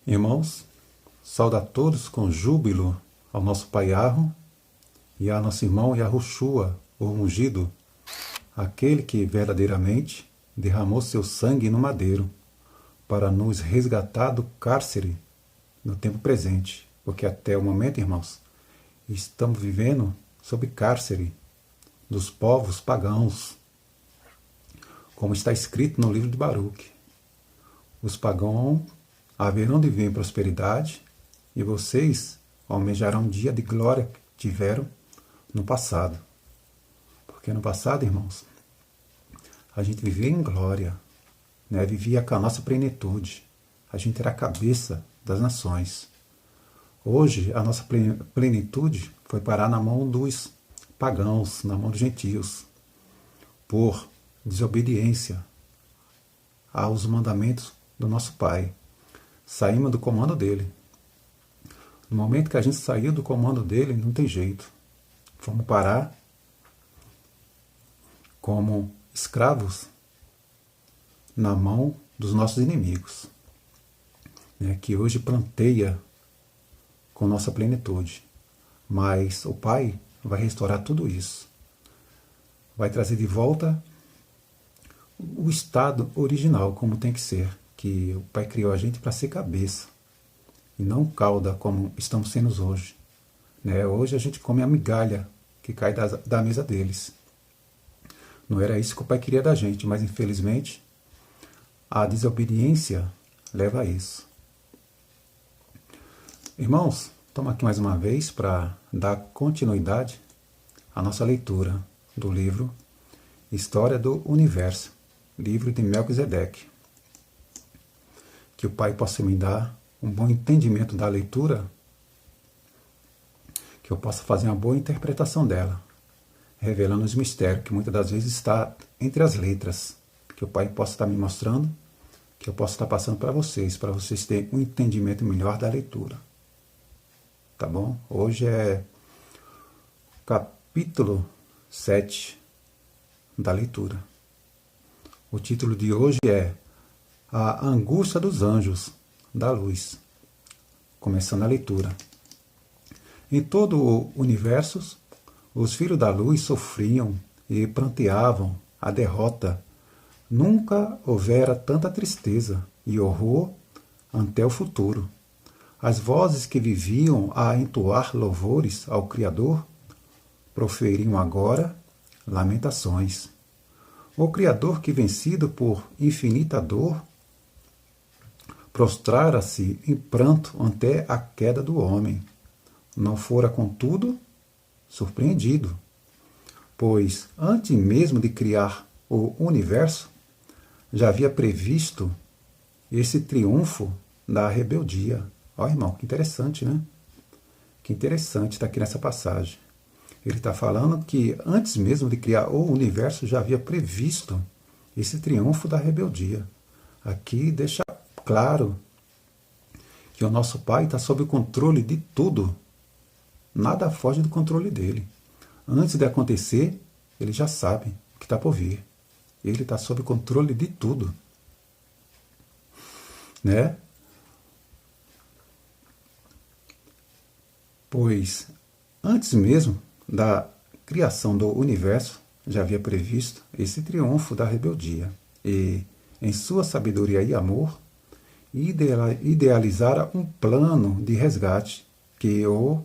Irmãos, saúdo a todos com júbilo ao nosso Pai Yahweh e a nosso irmão Yahushua, o ungido, aquele que verdadeiramente derramou seu sangue no madeiro para nos resgatar do cárcere no tempo presente, porque até o momento, irmãos, estamos vivendo sob cárcere dos povos pagãos, como está escrito no livro de Baruque. Os pagãos haverão de vir em prosperidade, e vocês almejarão um dia de glória que tiveram no passado. Porque no passado, irmãos, a gente vivia em glória, né? Vivia com a nossa plenitude. A gente era a cabeça das nações. Hoje, a nossa plenitude foi parar na mão dos pagãos, na mão dos gentios, por desobediência aos mandamentos do nosso Pai. Saímos do comando dele. No momento que a gente saiu do comando dele, não tem jeito. Fomos parar como escravos na mão dos nossos inimigos, né, que hoje planteia com nossa plenitude. Mas o Pai vai restaurar tudo isso. Vai trazer de volta o estado original, como tem que ser. Que o Pai criou a gente para ser cabeça e não cauda, como estamos sendo hoje. Né? Hoje a gente come a migalha que cai da mesa deles. Não era isso que o Pai queria da gente, mas infelizmente a desobediência leva a isso. Irmãos, estamos aqui mais uma vez para dar continuidade à nossa leitura do livro História do Universo, livro de Melquisedeque. Que o Pai possa me dar um bom entendimento da leitura, que eu possa fazer uma boa interpretação dela, revelando os mistérios que muitas das vezes está entre as letras, que o Pai possa estar me mostrando, que eu possa estar passando para vocês terem um entendimento melhor da leitura. Tá bom? Hoje é capítulo 7 da leitura. O título de hoje é A Angústia dos Anjos da Luz. Começando a leitura. Em todo o universo, os filhos da luz sofriam e pranteavam a derrota. Nunca houvera tanta tristeza e horror ante o futuro. As vozes que viviam a entoar louvores ao Criador proferiam agora lamentações. O Criador que, vencido por infinita dor, prostrara-se em pranto ante a queda do homem. Não fora, contudo, surpreendido, pois, antes mesmo de criar o universo, já havia previsto esse triunfo da rebeldia. Olha, irmão, que interessante, né? Que interessante está aqui nessa passagem. Ele está falando que antes mesmo de criar o universo já havia previsto esse triunfo da rebeldia. Aqui deixa claro que o nosso Pai está sob o controle de tudo. Nada foge do controle dele. Antes de acontecer, ele já sabe o que está por vir. Ele está sob o controle de tudo. Né? Pois, antes mesmo da criação do universo, já havia previsto esse triunfo da rebeldia. E, em sua sabedoria e amor, idealizara um plano de resgate que o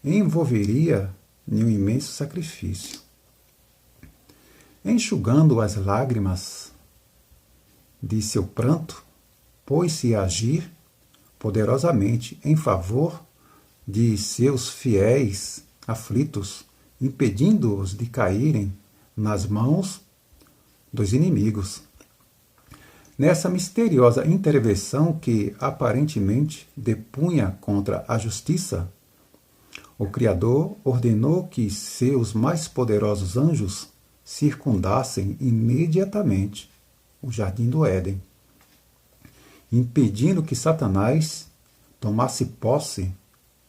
envolveria em um imenso sacrifício. Enxugando as lágrimas de seu pranto, pôs-se a agir poderosamente em favor de seus fiéis aflitos, impedindo-os de caírem nas mãos dos inimigos. Nessa misteriosa intervenção que aparentemente depunha contra a justiça, o Criador ordenou que seus mais poderosos anjos circundassem imediatamente o jardim do Éden, impedindo que Satanás tomasse posse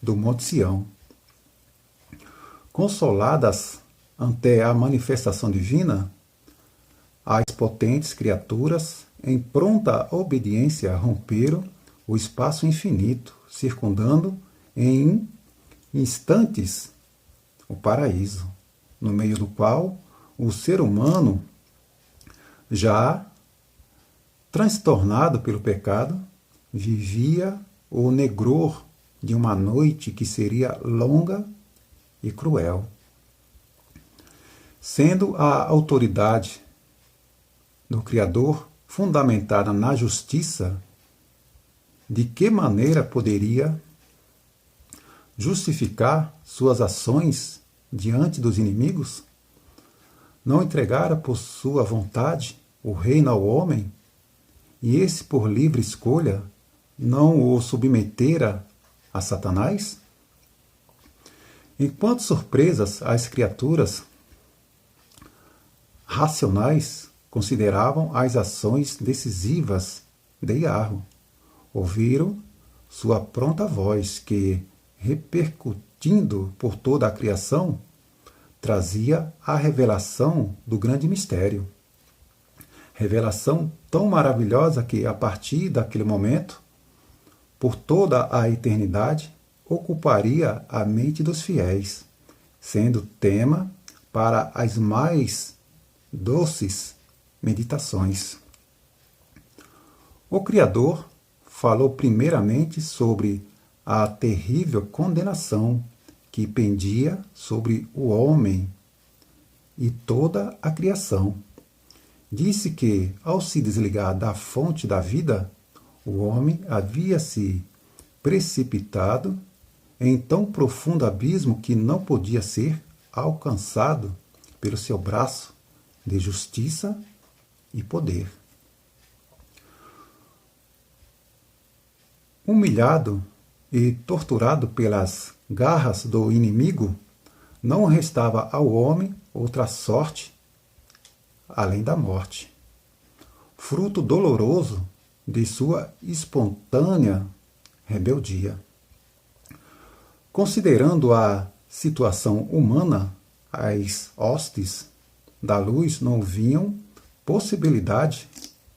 do Monte Sião. Consoladas ante a manifestação divina, as potentes criaturas, em pronta obediência, romperam o espaço infinito, circundando em instantes o paraíso, no meio do qual o ser humano, já transtornado pelo pecado, vivia o negror de uma noite que seria longa e cruel. Sendo a autoridade do Criador fundamentada na justiça, de que maneira poderia justificar suas ações diante dos inimigos? Não entregara por sua vontade o reino ao homem, e esse, por livre escolha, não o submetera a Satanás? Enquanto surpresas as criaturas racionais consideravam as ações decisivas de Iarro, ouviram sua pronta voz que, repercutindo por toda a criação, trazia a revelação do grande mistério. Revelação tão maravilhosa que, a partir daquele momento, por toda a eternidade, ocuparia a mente dos fiéis, sendo tema para as mais doces meditações. O Criador falou primeiramente sobre a terrível condenação que pendia sobre o homem e toda a criação. Disse que, ao se desligar da fonte da vida, o homem havia se precipitado em tão profundo abismo que não podia ser alcançado pelo seu braço de justiça e poder. Humilhado e torturado pelas garras do inimigo, não restava ao homem outra sorte além da morte. Fruto doloroso de sua espontânea rebeldia. Considerando a situação humana, as hostes da luz não viam possibilidade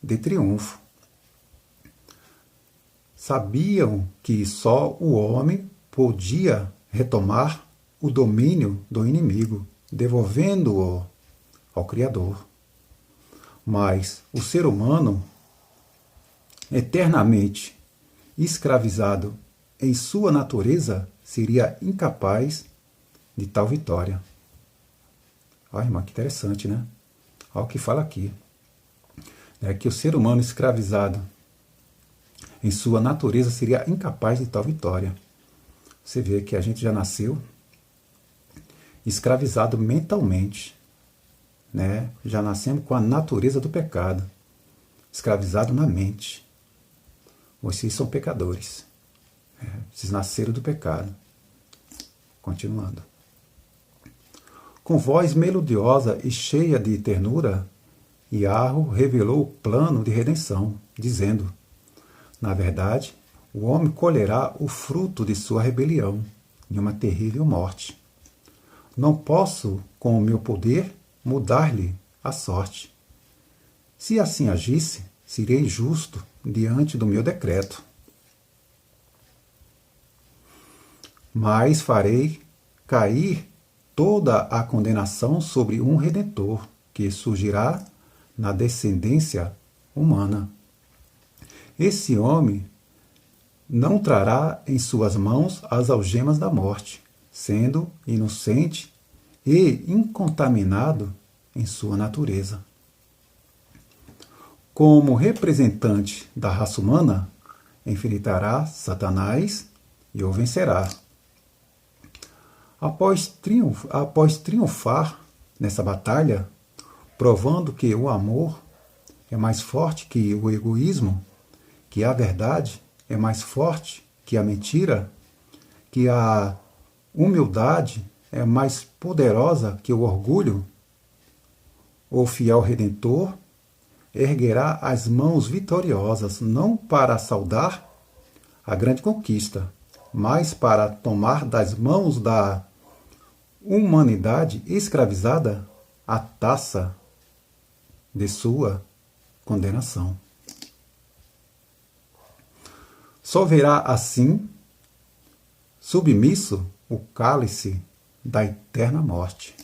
de triunfo. Sabiam que só o homem podia retomar o domínio do inimigo, devolvendo-o ao Criador. Mas o ser humano, eternamente escravizado em sua natureza, seria incapaz de tal vitória. Olha, irmã, que interessante, né? Olha o que fala aqui. É que o ser humano escravizado em sua natureza seria incapaz de tal vitória. Você vê que a gente já nasceu escravizado mentalmente, né? Já nascemos com a natureza do pecado, escravizado na mente. Vocês são pecadores. Vocês nasceram do pecado. Continuando. Com voz melodiosa e cheia de ternura, Iarro revelou o plano de redenção, dizendo: na verdade, o homem colherá o fruto de sua rebelião, de uma terrível morte. Não posso, com o meu poder, mudar-lhe a sorte. Se assim agisse, serei justo diante do meu decreto. Mas farei cair toda a condenação sobre um Redentor, que surgirá na descendência humana. Esse homem não trará em suas mãos as algemas da morte, sendo inocente e incontaminado em sua natureza. Como representante da raça humana, enfrentará Satanás e o vencerá. Após triunfar nessa batalha, provando que o amor é mais forte que o egoísmo, que a verdade é mais forte que a mentira, que a humildade é mais poderosa que o orgulho, o fiel Redentor erguerá as mãos vitoriosas não para saudar a grande conquista, mas para tomar das mãos da humanidade escravizada a taça de sua condenação. Só verá assim, submisso, o cálice da eterna morte.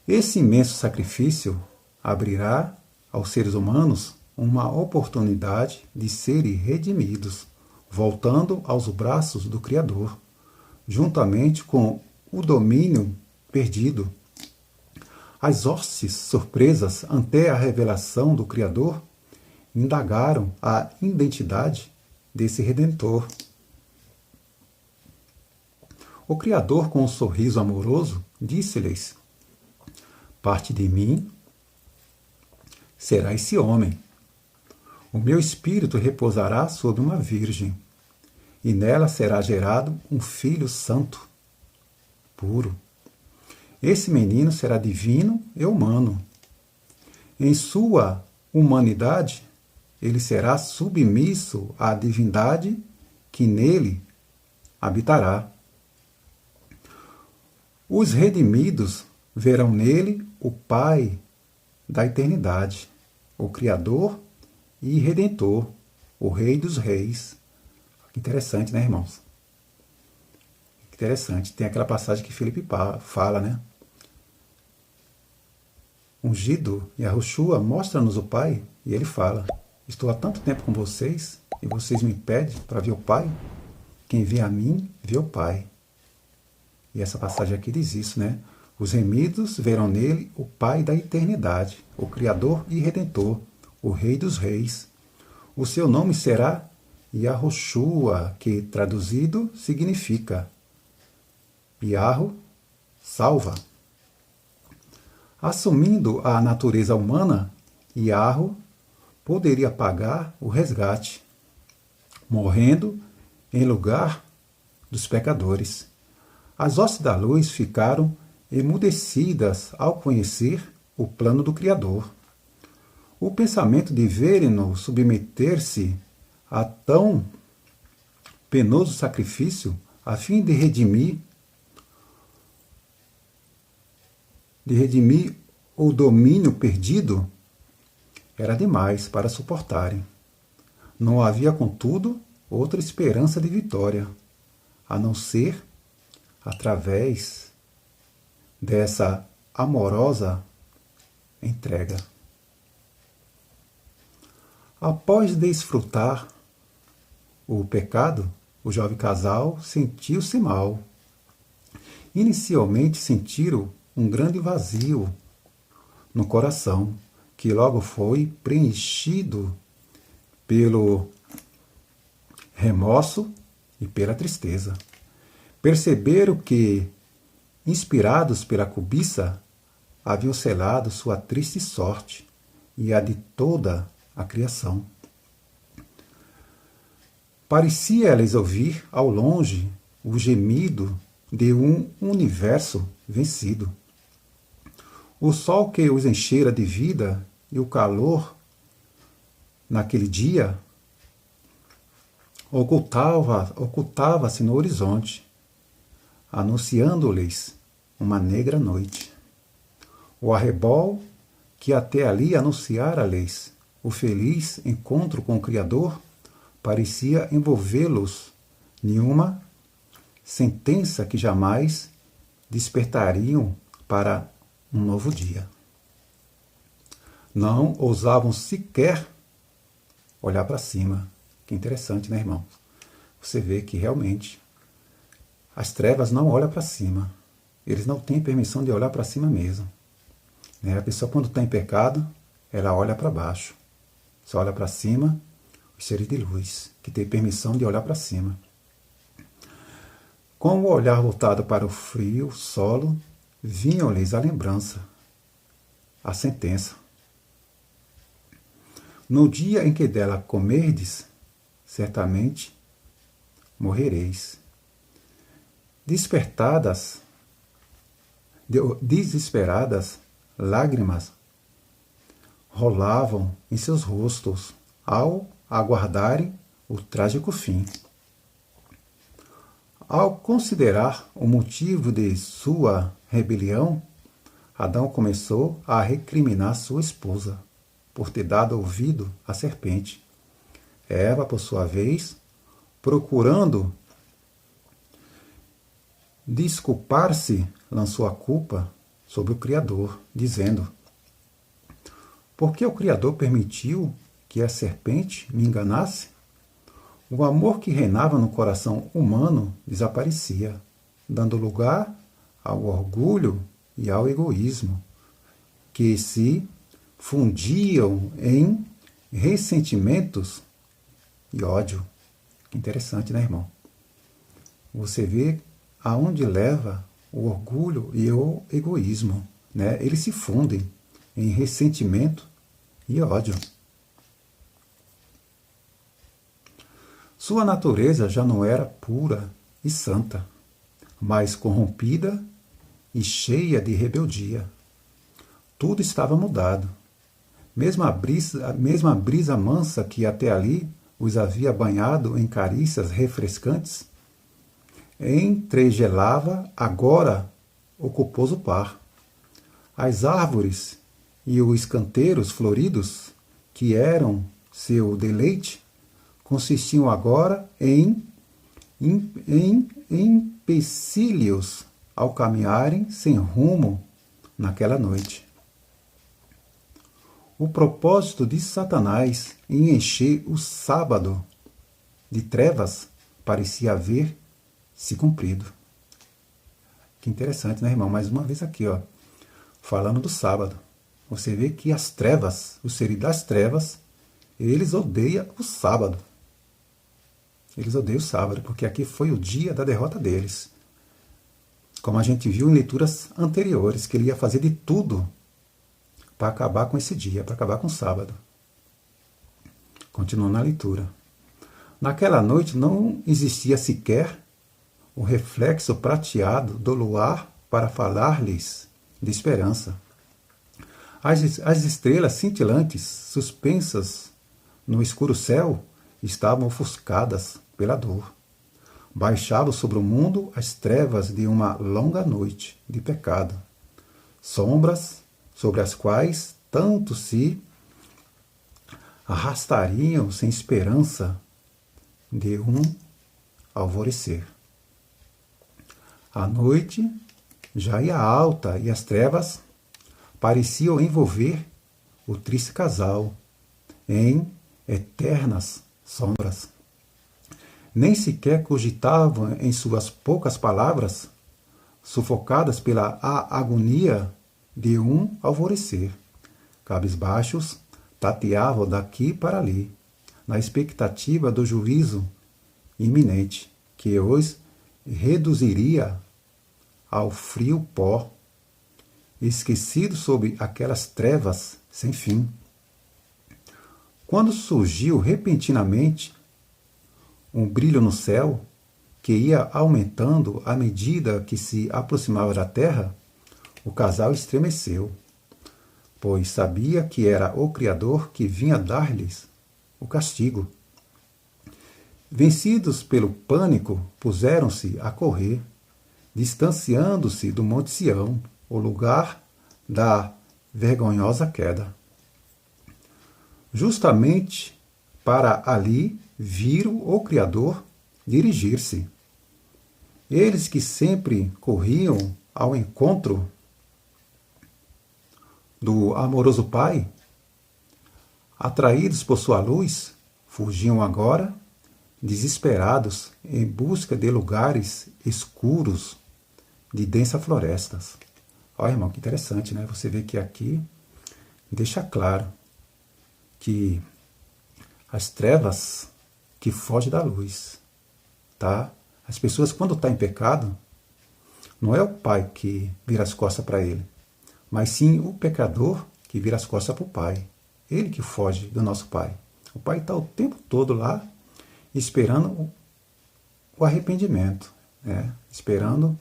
Esse imenso sacrifício abrirá aos seres humanos uma oportunidade de serem redimidos, voltando aos braços do Criador, juntamente com o domínio perdido. As hostes surpresas ante a revelação do Criador indagaram a identidade desse Redentor. O Criador, com um sorriso amoroso, disse-lhes: parte de mim será esse homem. O meu espírito repousará sobre uma virgem, e nela será gerado um filho santo, puro. Esse menino será divino e humano. Em sua humanidade, ele será submisso à divindade que nele habitará. Os redimidos verão nele o Pai da eternidade, o Criador e Redentor, o Rei dos Reis. Que interessante, né, irmãos? Que interessante. Tem aquela passagem que Filipe fala, né? Ungido, Yahushua mostra-nos o Pai e ele fala: estou há tanto tempo com vocês e vocês me pedem para ver o Pai? Quem vê a mim, vê o Pai. E essa passagem aqui diz isso, né? Os remidos verão nele o Pai da eternidade, o Criador e Redentor, o Rei dos Reis. O seu nome será Yahushua, que traduzido significa Yahu, salva. Assumindo a natureza humana, Yahu poderia pagar o resgate, morrendo em lugar dos pecadores. As hostes da luz ficaram emudecidas ao conhecer o plano do Criador. O pensamento de verem-no submeter-se a tão penoso sacrifício a fim de redimir o domínio perdido era demais para suportarem. Não havia, contudo, outra esperança de vitória, a não ser através dessa amorosa entrega. Após desfrutar o pecado, o jovem casal sentiu-se mal. Inicialmente sentiram um grande vazio no coração, que logo foi preenchido pelo remorso e pela tristeza. Perceberam que, inspirados pela cobiça, haviam selado sua triste sorte e a de toda a criação. Parecia-lhes ouvir ao longe o gemido de um universo vencido. O sol que os enchera de vida e o calor naquele dia ocultava-se no horizonte, anunciando-lhes uma negra noite. O arrebol que até ali anunciara-lhes o feliz encontro com o Criador parecia envolvê-los em uma sentença que jamais despertariam para um novo dia. Não ousavam sequer olhar para cima. Que interessante, né, irmãos? Você vê que realmente as trevas não olham para cima. Eles não têm permissão de olhar para cima mesmo. Né? A pessoa, quando está em pecado, ela olha para baixo. Só olha para cima os seres de luz, que têm permissão de olhar para cima. Com o olhar voltado para o frio solo, vinham-lhes a lembrança, a sentença. No dia em que dela comerdes, certamente morrereis. Desesperadas lágrimas rolavam em seus rostos ao aguardarem o trágico fim. Ao considerar o motivo de sua rebelião, Adão começou a recriminar sua esposa por ter dado ouvido à serpente. Eva, por sua vez, procurando desculpar-se, lançou a culpa sobre o Criador, dizendo: por que o Criador permitiu que a serpente me enganasse? O amor que reinava no coração humano desaparecia, dando lugar ao orgulho e ao egoísmo, que se fundiam em ressentimentos e ódio. Interessante, né, irmão? Você vê aonde leva o orgulho e o egoísmo, né? Eles se fundem em ressentimento e ódio. Sua natureza já não era pura e santa, mas corrompida e cheia de rebeldia. Tudo estava mudado. Mesmo a brisa mansa que até ali os havia banhado em carícias refrescantes, entregelava agora o culposo par. As árvores e os canteiros floridos, que eram seu deleite, consistiam agora em empecilhos ao caminharem sem rumo naquela noite. O propósito de Satanás em encher o sábado de trevas parecia haver se cumprido. Que interessante, né, irmão? Mais uma vez aqui, ó, falando do sábado. Você vê que as trevas, os seres das trevas, eles odeiam o sábado. Eles odeiam o sábado, porque aqui foi o dia da derrota deles. Como a gente viu em leituras anteriores, que ele ia fazer de tudo para acabar com esse dia, para acabar com o sábado. Continuando na leitura. Naquela noite não existia sequer o reflexo prateado do luar para falar-lhes de esperança. As estrelas cintilantes, suspensas no escuro céu, estavam ofuscadas pela dor. Baixavam sobre o mundo as trevas de uma longa noite de pecado, sombras sobre as quais tanto se arrastariam sem esperança de um alvorecer. A noite já ia alta e as trevas pareciam envolver o triste casal em eternas sombras. Nem sequer cogitavam em suas poucas palavras, sufocadas pela agonia de um alvorecer. Cabisbaixos, tateavam daqui para ali, na expectativa do juízo iminente, que os reduziria ao frio pó, esquecido sob aquelas trevas sem fim. Quando surgiu repentinamente um brilho no céu, que ia aumentando à medida que se aproximava da terra, o casal estremeceu, pois sabia que era o Criador que vinha dar-lhes o castigo. Vencidos pelo pânico, puseram-se a correr, distanciando-se do Monte Sião, o lugar da vergonhosa queda. Justamente para ali viram o Criador dirigir-se. Eles que sempre corriam ao encontro do amoroso Pai, atraídos por sua luz, fugiam agora, desesperados, em busca de lugares escuros de densas florestas. Olha, irmão, que interessante, né? Você vê que aqui deixa claro que as trevas que fogem da luz, tá? As pessoas, quando estão em pecado, não é o pai que vira as costas para ele, mas sim o pecador que vira as costas para o pai. Ele que foge do nosso pai. O pai está o tempo todo lá esperando o arrependimento, né? Esperando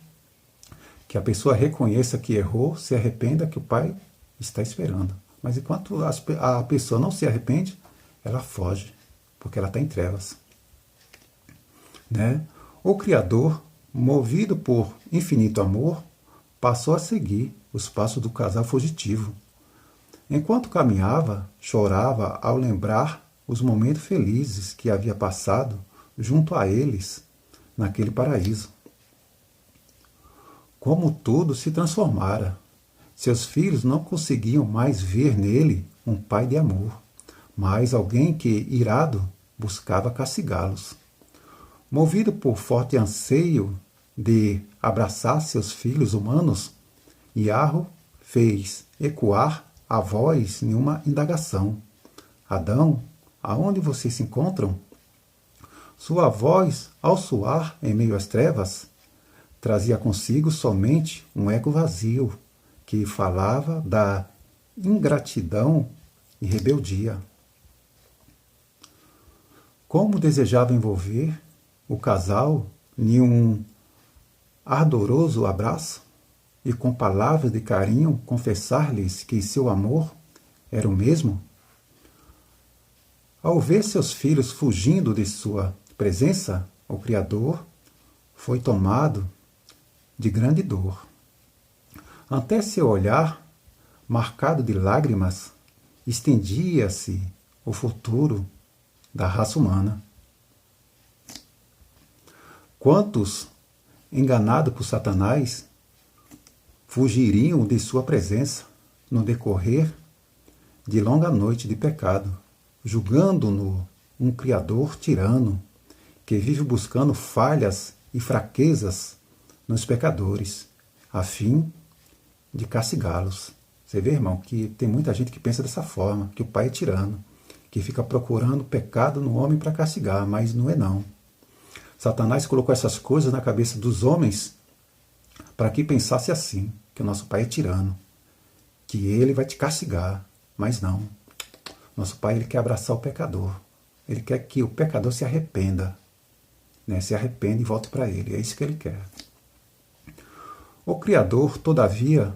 que a pessoa reconheça que errou, se arrependa, que o pai está esperando. Mas enquanto a pessoa não se arrepende, ela foge, porque ela está em trevas, né? O Criador, movido por infinito amor, passou a seguir os passos do casal fugitivo, Enquanto caminhava, chorava ao lembrar os momentos felizes que havia passado junto a eles naquele paraíso. Como tudo se transformara. Seus filhos não conseguiam mais ver nele um pai de amor, mas alguém que, irado, buscava castigá-los. Movido por forte anseio de abraçar seus filhos humanos, Iarro fez ecoar a voz em uma indagação. Adão, aonde vocês se encontram? Sua voz, ao soar em meio às trevas, trazia consigo somente um eco vazio, que falava da ingratidão e rebeldia. Como desejava envolver o casal em um ardoroso abraço e com palavras de carinho confessar-lhes que seu amor era o mesmo? Ao ver seus filhos fugindo de sua presença, o Criador foi tomado de grande dor. Até seu olhar, marcado de lágrimas, estendia-se o futuro da raça humana. Quantos, enganados por Satanás, fugiriam de sua presença no decorrer de longa noite de pecado, julgando-no um Criador tirano que vive buscando falhas e fraquezas nos pecadores, a fim de castigá-los. Você vê, irmão, que tem muita gente que pensa dessa forma, que o pai é tirano, que fica procurando pecado no homem para castigar, mas não é não. Satanás colocou essas coisas na cabeça dos homens para que pensasse assim, que o nosso pai é tirano, que ele vai te castigar, mas não. Nosso pai, ele quer abraçar o pecador. Ele quer que o pecador se arrependa, né? Se arrependa e volte para ele. É isso que ele quer. O Criador, todavia,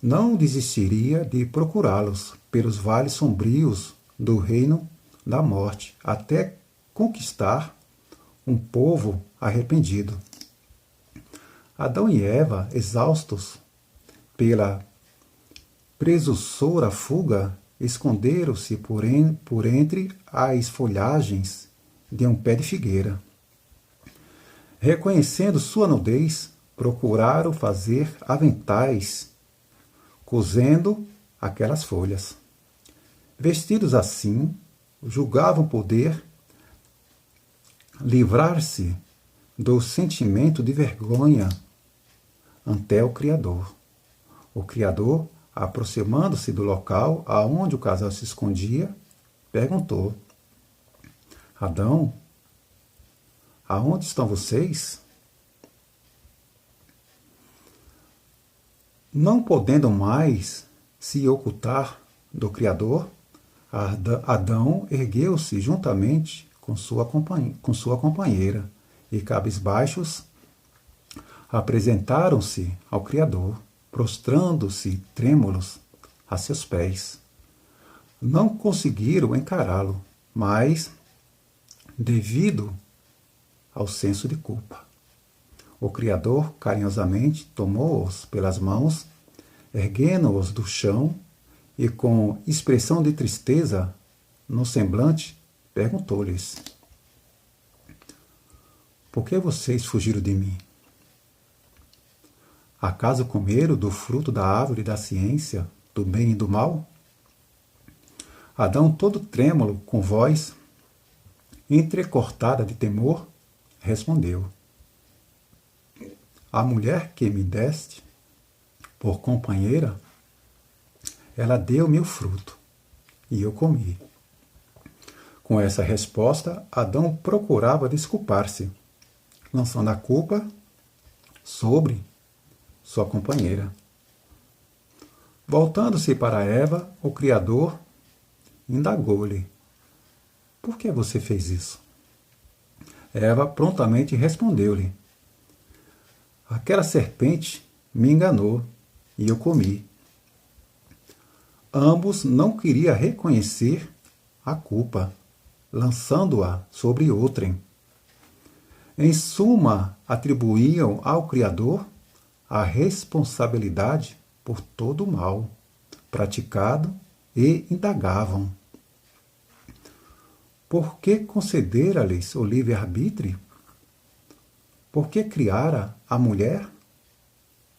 não desistiria de procurá-los pelos vales sombrios do reino da morte, até conquistar um povo arrependido. Adão e Eva, exaustos pela presussora fuga, esconderam-se por entre as folhagens de um pé de figueira. Reconhecendo sua nudez, procuraram fazer aventais, cozendo aquelas folhas. Vestidos assim, julgavam poder livrar-se do sentimento de vergonha ante o Criador. O Criador, aproximando-se do local aonde o casal se escondia, perguntou: Adão, aonde estão vocês? Não podendo mais se ocultar do Criador, Adão ergueu-se juntamente com sua companheira e, cabisbaixos, apresentaram-se ao Criador, prostrando-se trêmulos a seus pés. Não conseguiram encará-lo, mas, devido ao senso de culpa, o Criador carinhosamente tomou-os pelas mãos, erguendo-os do chão e, com expressão de tristeza no semblante, perguntou-lhes: Por que vocês fugiram de mim? Acaso comeram do fruto da árvore da ciência, do bem e do mal? Adão, todo trêmulo, com voz entrecortada de temor, respondeu: A mulher que me deste por companheira, ela deu-me o fruto, e eu comi. Com essa resposta, Adão procurava desculpar-se, lançando a culpa sobre sua companheira. Voltando-se para Eva, o Criador indagou-lhe: Por que você fez isso? Eva prontamente respondeu-lhe: Aquela serpente me enganou e eu comi. Ambos não queriam reconhecer a culpa, lançando-a sobre outrem. Em suma, atribuíam ao Criador a responsabilidade por todo o mal praticado e indagavam: por que concedera-lhes o livre-arbítrio? Por que criara a mulher?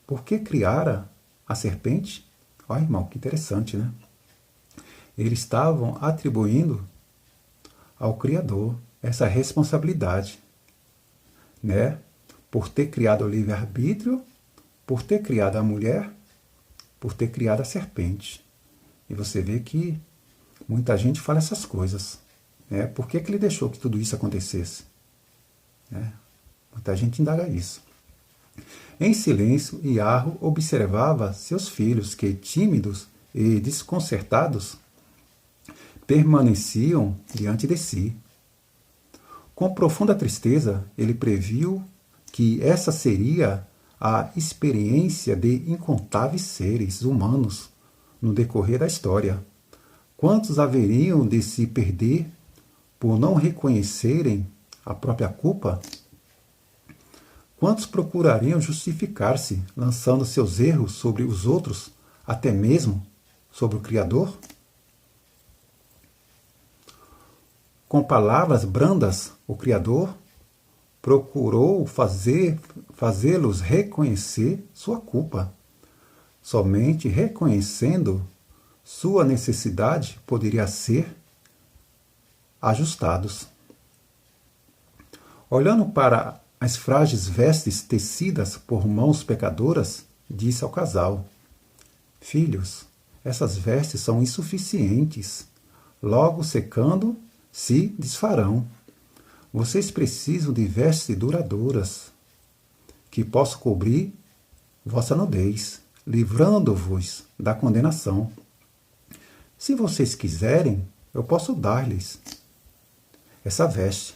Por que criara a serpente? Olha, irmão, que interessante, né? Eles estavam atribuindo ao Criador essa responsabilidade, né? Por ter criado o livre-arbítrio, por ter criado a mulher, por ter criado a serpente. E você vê que muita gente fala essas coisas, né? Por que ele deixou que tudo isso acontecesse? Né? Muita gente indaga isso. Em silêncio, Iarro observava seus filhos que, tímidos e desconcertados, permaneciam diante de si. Com profunda tristeza, ele previu que essa seria a experiência de incontáveis seres humanos no decorrer da história. Quantos haveriam de se perder por não reconhecerem a própria culpa? Quantos procurariam justificar-se, lançando seus erros sobre os outros, até mesmo sobre o Criador? Com palavras brandas, o Criador procurou fazê-los reconhecer sua culpa. Somente reconhecendo sua necessidade poderia ser ajustados. Olhando para as frágeis vestes tecidas por mãos pecadoras, disse ao casal: filhos, essas vestes são insuficientes. Logo secando, se desfarão. Vocês precisam de vestes duradouras, que possam cobrir vossa nudez, livrando-vos da condenação. Se vocês quiserem, eu posso dar-lhes essa veste.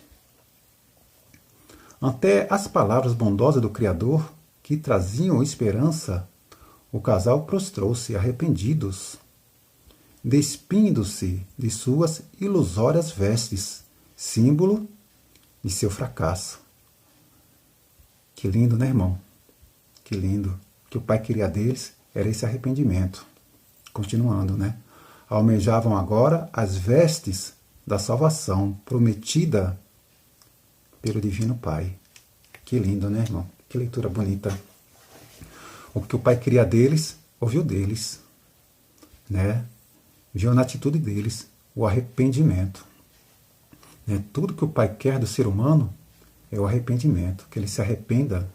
Ante as palavras bondosas do Criador, que traziam esperança, o casal prostrou-se arrependidos, despindo-se de suas ilusórias vestes, símbolo de seu fracasso. Que lindo, né, irmão? Que lindo. O que o Pai queria deles era esse arrependimento. Continuando, né? Almejavam agora as vestes da salvação prometida pelo Divino Pai. Que lindo, né, irmão? Que leitura bonita. O que o Pai queria deles, ouviu deles, né? Viu na atitude deles o arrependimento. Né? Tudo que o Pai quer do ser humano é o arrependimento, que ele se arrependa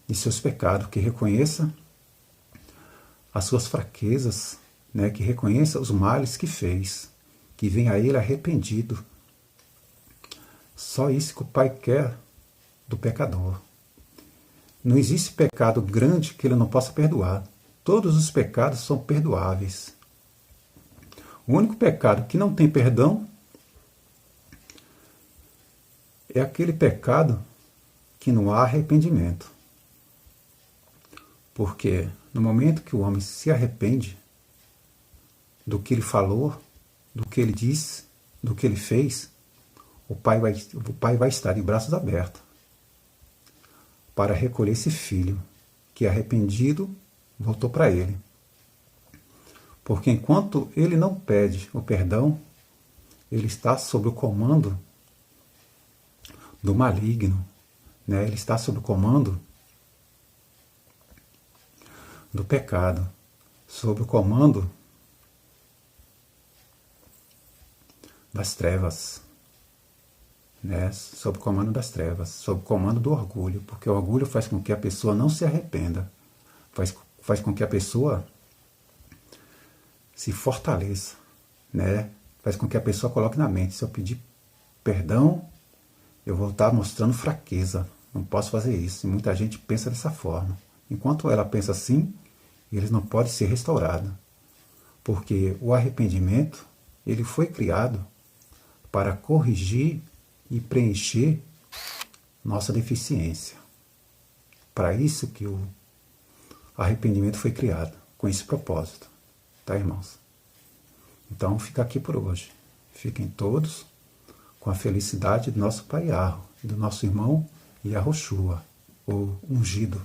de seus pecados, que reconheça as suas fraquezas, né? Que reconheça os males que fez, que venha a ele arrependido. Só isso que o Pai quer do pecador. Não existe pecado grande que ele não possa perdoar. Todos os pecados são perdoáveis. O único pecado que não tem perdão é aquele pecado que não há arrependimento. Porque no momento que o homem se arrepende do que ele falou, do que ele disse, do que ele fez, o Pai vai estar de braços abertos para recolher esse filho que, arrependido, voltou para ele. Porque enquanto ele não pede o perdão, ele está sob o comando do maligno, né? Ele está sob o comando do pecado, sob o comando das trevas, né? Sob o comando das trevas, sob o comando do orgulho, porque o orgulho faz com que a pessoa não se arrependa, faz com que a pessoa se fortaleça, né? Faz com que a pessoa coloque na mente: se eu pedir perdão, eu vou estar mostrando fraqueza, não posso fazer isso. E muita gente pensa dessa forma. Enquanto ela pensa assim, eles não podem ser restaurados, porque o arrependimento, ele foi criado para corrigir e preencher nossa deficiência. Para isso que o arrependimento foi criado, com esse propósito. Tá, irmãos? Então fica aqui por hoje. Fiquem todos com a felicidade do nosso Pai Iarro, do nosso irmão Yahushua, o ungido.